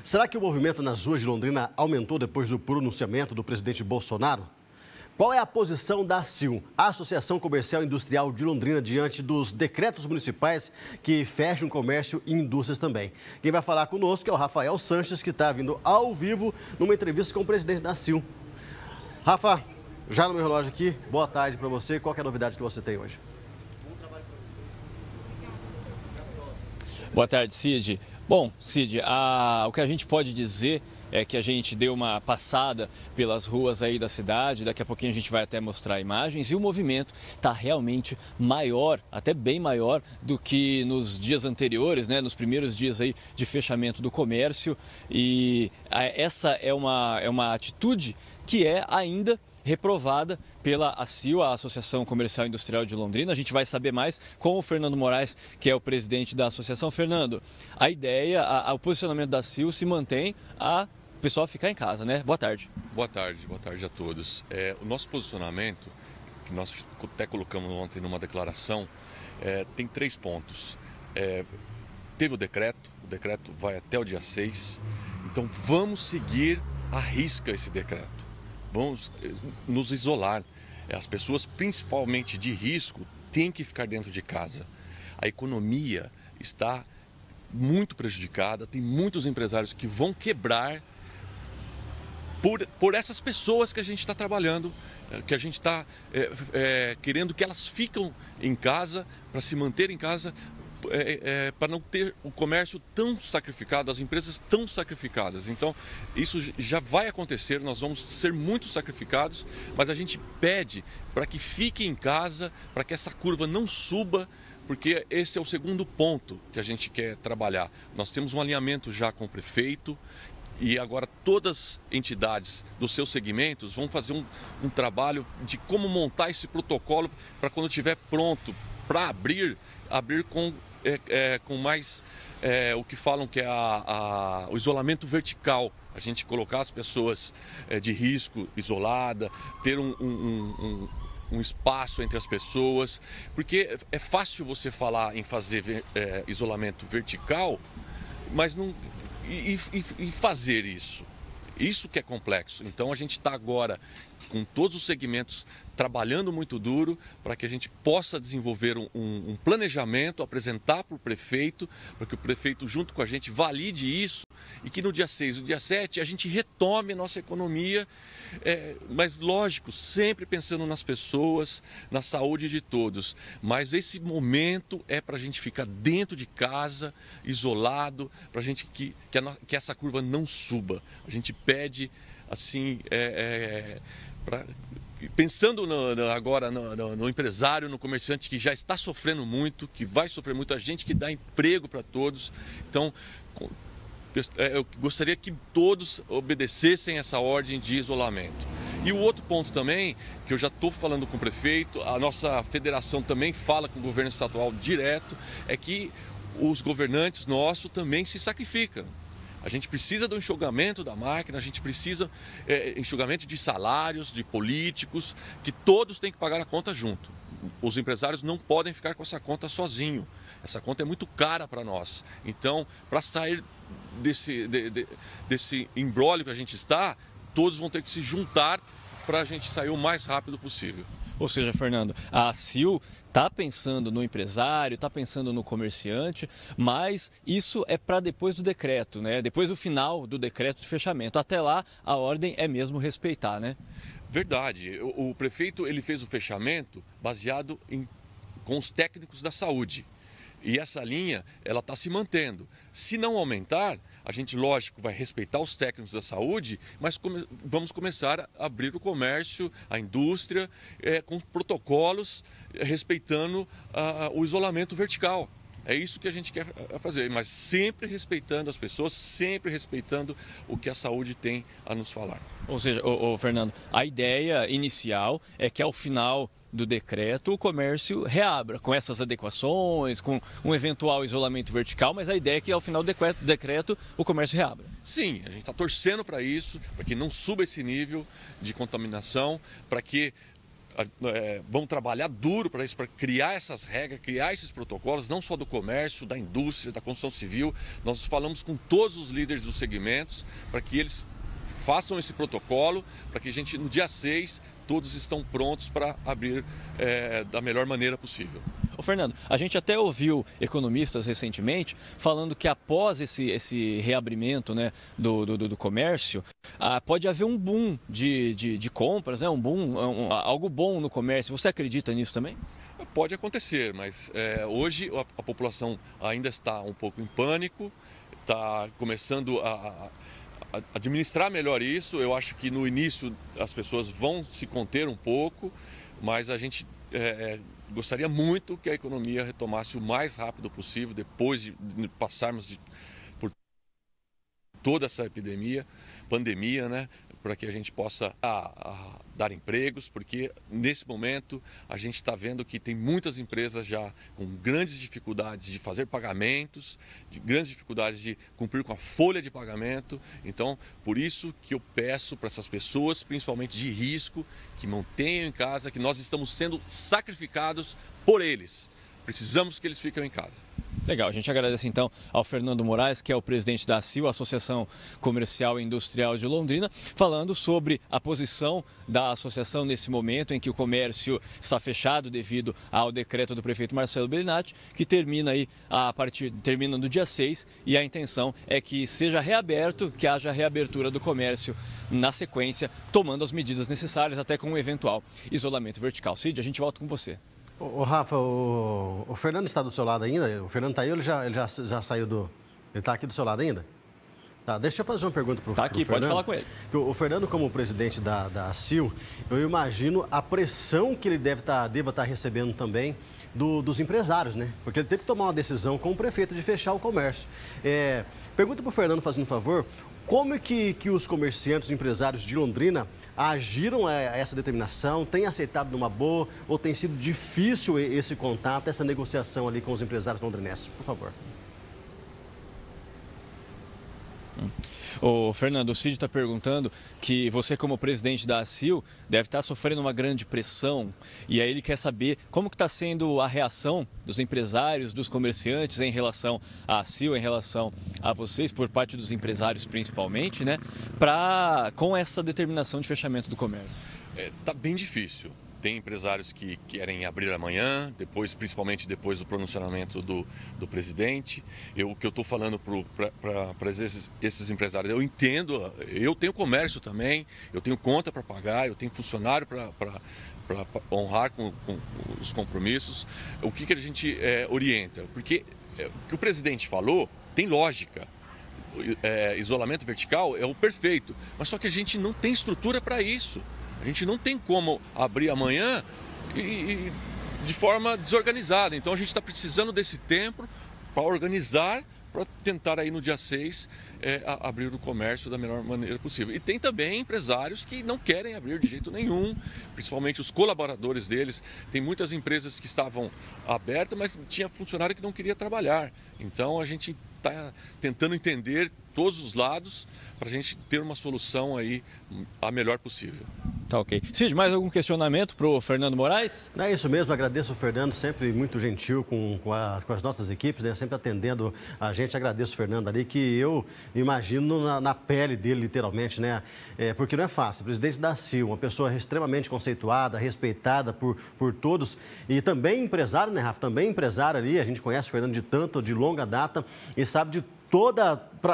Será que o movimento nas ruas de Londrina aumentou depois do pronunciamento do presidente Bolsonaro? Qual é a posição da ACIL, a Associação Comercial e Industrial de Londrina, diante dos decretos municipais que fecham comércio e indústrias também? Quem vai falar conosco é o Rafael Sanches, que está vindo ao vivo numa entrevista com o presidente da ACIL. Rafa, já no meu relógio aqui, boa tarde para você. Qual é a novidade que você tem hoje? Boa tarde, Cid. Bom, Cid, o que a gente pode dizer é que a gente deu uma passada pelas ruas aí da cidade, daqui a pouquinho a gente vai até mostrar imagens, e o movimento está realmente maior, até bem maior do que nos dias anteriores, né, nos primeiros dias aí de fechamento do comércio, e essa é uma atitude que é ainda reprovada pela ACIL, a Associação Comercial e Industrial de Londrina. A gente vai saber mais com o Fernando Moraes, que é o presidente da associação. Fernando, a ideia, o posicionamento da ACIL se mantém o pessoal ficar em casa, né? Boa tarde. Boa tarde a todos. O nosso posicionamento, que nós até colocamos ontem numa declaração, tem 3 pontos. Teve o decreto vai até o dia 6, então vamos seguir à risca esse decreto. Vamos nos isolar. As pessoas, principalmente de risco, têm que ficar dentro de casa. A economia está muito prejudicada, tem muitos empresários que vão quebrar por essas pessoas que a gente está trabalhando, que a gente está querendo que elas fiquem em casa, para se manter em casa, para não ter o comércio tão sacrificado, as empresas tão sacrificadas. Então, isso já vai acontecer, nós vamos ser muito sacrificados, mas a gente pede para que fiquem em casa, para que essa curva não suba, porque esse é o segundo ponto que a gente quer trabalhar. Nós temos um alinhamento já com o prefeito, e agora todas as entidades dos seus segmentos vão fazer um trabalho de como montar esse protocolo para quando estiver pronto para abrir com mais o que falam que é o isolamento vertical. A gente colocar as pessoas de risco isolada, ter um espaço entre as pessoas, porque é fácil você falar em fazer isolamento vertical, mas não e fazer isso que é complexo. Então a gente está agora com todos os segmentos trabalhando muito duro para que a gente possa desenvolver um planejamento, apresentar para o prefeito, para que o prefeito junto com a gente valide isso e que no dia 6 e no dia 7 a gente retome a nossa economia, mas lógico, sempre pensando nas pessoas, na saúde de todos. Mas esse momento é para a gente ficar dentro de casa, isolado, para a gente que essa curva não suba. A gente pede assim, pensando agora no empresário, no comerciante que já está sofrendo muito, que vai sofrer muito, a gente que dá emprego para todos. Então, eu gostaria que todos obedecessem essa ordem de isolamento. E o outro ponto também, que eu já estou falando com o prefeito, a nossa federação também fala com o governo estadual direto, é que os governantes nossos também se sacrificam. A gente precisa do enxugamento da máquina, a gente precisa enxugamento de salários, de políticos, que todos têm que pagar a conta junto. Os empresários não podem ficar com essa conta sozinho. Essa conta é muito cara para nós. Então, para sair desse imbróglio que a gente está, todos vão ter que se juntar para a gente sair o mais rápido possível. Ou seja, Fernando, a ACIL está pensando no empresário, está pensando no comerciante, mas isso é para depois do decreto, né? Depois do final do decreto de fechamento. Até lá, a ordem é mesmo respeitar, né? Verdade. O prefeito ele fez o fechamento baseado com os técnicos da saúde. E essa linha, ela está se mantendo. Se não aumentar, a gente, lógico, vai respeitar os técnicos da saúde, mas vamos começar a abrir o comércio, a indústria, com protocolos, respeitando o isolamento vertical. É isso que a gente quer fazer, mas sempre respeitando as pessoas, sempre respeitando o que a saúde tem a nos falar. Ou seja, Fernando, a ideia inicial é que ao final do decreto o comércio reabra, com essas adequações, com um eventual isolamento vertical, mas a ideia é que ao final do decreto o comércio reabra. Sim, a gente está torcendo para isso, para que não suba esse nível de contaminação, para que vamos trabalhar duro para isso, para criar essas regras, criar esses protocolos, não só do comércio, da indústria, da construção civil. Nós falamos com todos os líderes dos segmentos para que eles façam esse protocolo, para que a gente, no dia 6, todos estão prontos para abrir da melhor maneira possível. Ô Fernando, a gente até ouviu economistas recentemente falando que após esse reabrimento, né, do comércio, pode haver um boom de compras, né, algo bom no comércio. Você acredita nisso também? Pode acontecer, mas hoje a população ainda está um pouco em pânico, está começando a administrar melhor isso. Eu acho que no início as pessoas vão se conter um pouco, mas a gente gostaria muito que a economia retomasse o mais rápido possível, depois de passarmos por toda essa pandemia, né? Para que a gente possa dar empregos, porque nesse momento a gente está vendo que tem muitas empresas já com grandes dificuldades de fazer pagamentos, grandes dificuldades de cumprir com a folha de pagamento. Então, por isso que eu peço para essas pessoas, principalmente de risco, que mantenham em casa, que nós estamos sendo sacrificados por eles. Precisamos que eles fiquem em casa. Legal, a gente agradece então ao Fernando Moraes, que é o presidente da ACIL, Associação Comercial e Industrial de Londrina, falando sobre a posição da associação nesse momento em que o comércio está fechado devido ao decreto do prefeito Marcelo Bellinati, que termina no dia 6, e a intenção é que seja reaberto, que haja reabertura do comércio na sequência, tomando as medidas necessárias, até com um eventual isolamento vertical. Cid, a gente volta com você. Ô Rafa, o Fernando está do seu lado ainda? O Fernando está aí ou ele já saiu do... Ele está aqui do seu lado ainda? Tá, deixa eu fazer uma pergunta para o Fernando. Está aqui, pode falar com ele. O Fernando, como presidente da ACIL, eu imagino a pressão que ele deva estar recebendo também dos empresários, né? Porque ele teve que tomar uma decisão com o prefeito de fechar o comércio. Pergunta para o Fernando, fazendo um favor, como é que os comerciantes, os empresários de Londrina agiram a essa determinação, têm aceitado numa boa ou tem sido difícil esse contato, essa negociação ali com os empresários londrinenses? Por favor. O Fernando, o Cid está perguntando que você, como presidente da ACIL, deve estar sofrendo uma grande pressão, e aí ele quer saber como que está sendo a reação dos empresários, dos comerciantes em relação à ACIL, em relação a vocês, por parte dos empresários principalmente, né, com essa determinação de fechamento do comércio. Está bem difícil. Tem empresários que querem abrir amanhã, principalmente depois do pronunciamento do presidente. O que eu estou falando para esses empresários, eu entendo, eu tenho comércio também, eu tenho conta para pagar, eu tenho funcionário para honrar com os compromissos. O que a gente orienta? Porque o que o presidente falou tem lógica. Isolamento vertical é o perfeito, mas só que a gente não tem estrutura para isso. A gente não tem como abrir amanhã de forma desorganizada. Então a gente está precisando desse tempo para organizar, para tentar aí no dia 6 abrir o comércio da melhor maneira possível. E tem também empresários que não querem abrir de jeito nenhum, principalmente os colaboradores deles. Tem muitas empresas que estavam abertas, mas tinha funcionário que não queria trabalhar. Então a gente está tentando entender todos os lados para a gente ter uma solução aí a melhor possível. Tá ok. Cid, mais algum questionamento para o Fernando Moraes? É isso mesmo, agradeço o Fernando, sempre muito gentil com as nossas equipes, né? Sempre atendendo a gente. Agradeço o Fernando ali, que eu imagino na pele dele, literalmente, né? Porque não é fácil. Presidente da ACIL, uma pessoa extremamente conceituada, respeitada por todos, e também empresário, né, Rafa? Também empresário ali, a gente conhece o Fernando de longa data e sabe de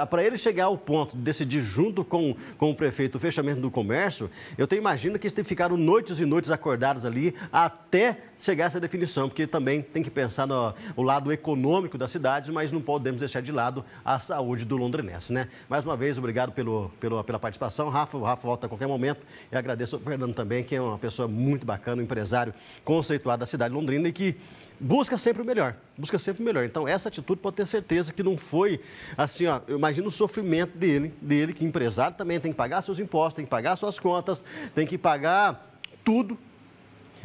para ele chegar ao ponto de decidir junto com o prefeito o fechamento do comércio, eu imagino que eles ficaram noites e noites acordados ali até chegar a essa definição, porque também tem que pensar no lado econômico da cidade, mas não podemos deixar de lado a saúde do londrinense, né? Mais uma vez, obrigado pela participação, Rafa. O Rafa volta a qualquer momento e agradeço ao Fernando também, que é uma pessoa muito bacana, um empresário conceituado da cidade de Londrina e que busca sempre o melhor, Então, essa atitude pode ter certeza que não foi assim, ó, eu imagino o sofrimento dele, que empresário também tem que pagar seus impostos, tem que pagar suas contas, tem que pagar tudo.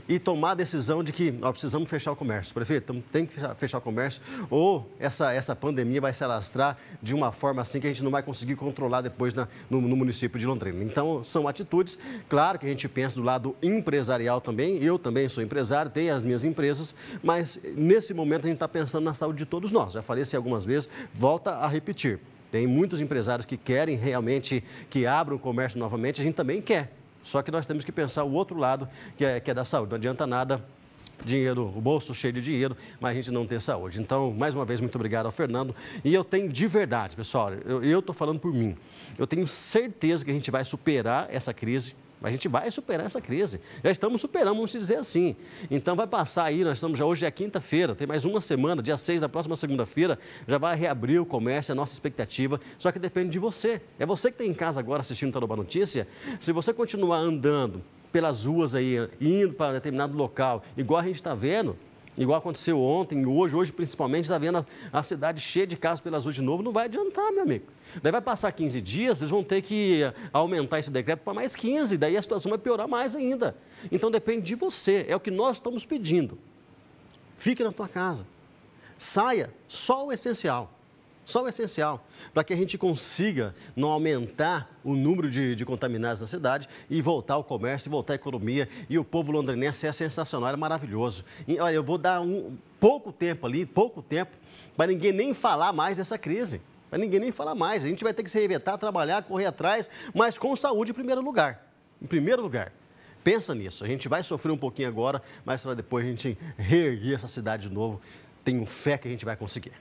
e tomar a decisão de que nós precisamos fechar o comércio. Prefeito, tem que fechar o comércio ou essa pandemia vai se alastrar de uma forma assim que a gente não vai conseguir controlar depois no município de Londrina. Então, são atitudes, claro que a gente pensa do lado empresarial também, eu também sou empresário, tenho as minhas empresas, mas nesse momento a gente está pensando na saúde de todos nós. Já falei isso algumas vezes, volta a repetir. Tem muitos empresários que querem realmente que abram o comércio novamente, a gente também quer. Só que nós temos que pensar o outro lado, que é da saúde. Não adianta nada, dinheiro, o bolso cheio de dinheiro, mas a gente não ter saúde. Então, mais uma vez, muito obrigado ao Fernando. E eu tenho de verdade, pessoal, eu estou falando por mim, eu tenho certeza que a gente vai superar essa crise. A gente vai superar essa crise. Já estamos superando, vamos dizer assim. Então, vai passar aí, nós estamos já hoje é quinta-feira, tem mais uma semana, dia 6, da próxima segunda-feira, já vai reabrir o comércio, é a nossa expectativa, só que depende de você. É você que está em casa agora assistindo o Tarobá Notícia. Se você continuar andando pelas ruas aí, indo para determinado local, igual a gente está vendo, igual aconteceu ontem e hoje principalmente, está vendo a cidade cheia de carros pelas ruas de novo, não vai adiantar, meu amigo. Daí vai passar 15 dias, eles vão ter que aumentar esse decreto para mais 15, daí a situação vai piorar mais ainda. Então depende de você, é o que nós estamos pedindo. Fique na tua casa, saia só o essencial, para que a gente consiga não aumentar o número de contaminados na cidade e voltar ao comércio, e voltar à economia. E o povo londrinense é sensacional, é maravilhoso. E, olha, eu vou dar pouco tempo, para ninguém nem falar mais dessa crise. Para ninguém nem falar mais. A gente vai ter que se reinventar, trabalhar, correr atrás, mas com saúde em primeiro lugar. Em primeiro lugar. Pensa nisso. A gente vai sofrer um pouquinho agora, mas para depois a gente reerguer essa cidade de novo. Tenho fé que a gente vai conseguir.